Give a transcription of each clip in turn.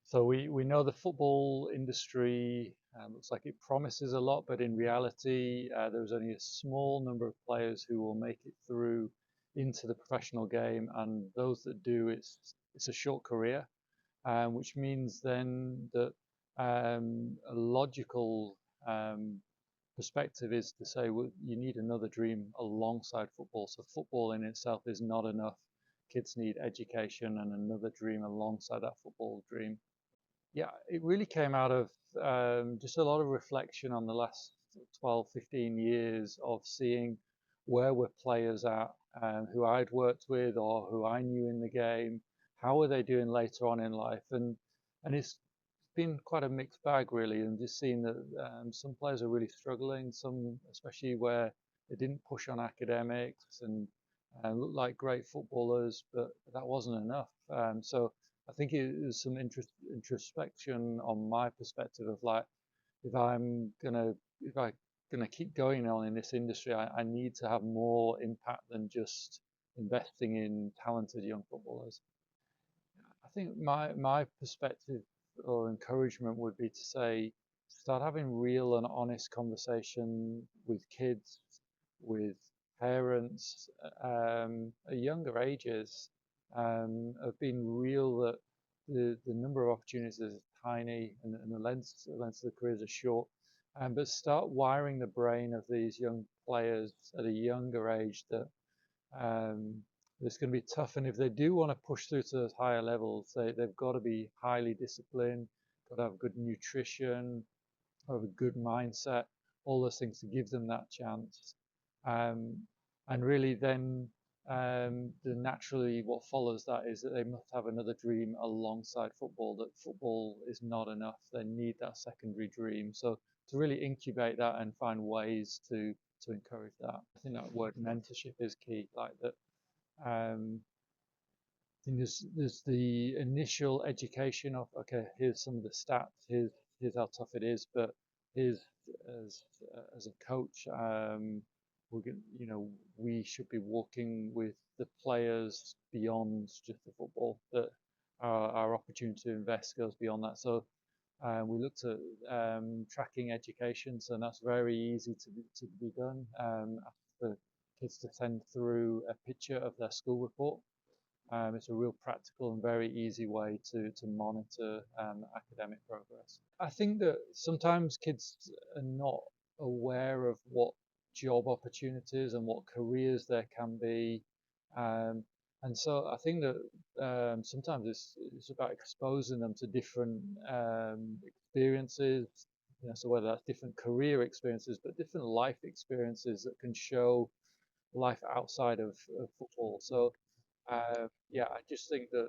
So we know the football industry looks like it promises a lot, but in reality, there's only a small number of players who will make it through into the professional game, and those that do, it's a short career, which means then that a logical perspective is to say, well, you need another dream alongside football. So football in itself is not enough. Kids need education and another dream alongside that football dream. Yeah, it really came out of just a lot of reflection on the last 12, 15 years of seeing where were players at, who I'd worked with or who I knew in the game, how were they doing later on in life, and it's been quite a mixed bag really, and just seeing that some players are really struggling, some especially where they didn't push on academics and looked like great footballers, but that wasn't enough. So I think it was some introspection on my perspective of like, if I'm gonna if I gonna keep going on in this industry, I need to have more impact than just investing in talented young footballers. I think my perspective or encouragement would be to say, start having real and honest conversation with kids, with parents, at younger ages, have been real that the number of opportunities is tiny and the length of the careers are short. But start wiring the brain of these young players at a younger age that um, it's going to be tough. And if they do want to push through to those higher levels, they've got to be highly disciplined, got to have good nutrition, have a good mindset, all those things to give them that chance. Um, and really, then naturally what follows that is that they must have another dream alongside football. That football is not enough; they need that secondary dream. So to really incubate that and find ways to encourage that. I think that word mentorship is key. Like that, um, I think there's the initial education of, okay, here's some of the stats, here's how tough it is, but here's as as a coach, we should be working with the players beyond just the football. That our opportunity to invest goes beyond that. So we looked at tracking education, so that's very easy to be done. Ask the kids to send through a picture of their school report. It's a real practical and very easy way to monitor academic progress. I think that sometimes kids are not aware of what job opportunities and what careers there can be. Um, and so I think that sometimes it's about exposing them to different experiences, so whether that's different career experiences, but different life experiences that can show life outside of football. So yeah, I just think that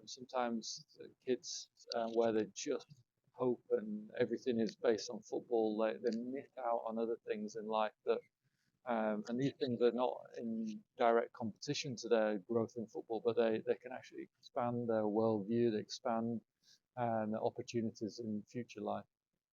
sometimes the kids, where they just hope and everything is based on football, they miss out on other things in life that, and these things are not in direct competition to their growth in football, but they can actually expand their worldview, they expand their opportunities in future life.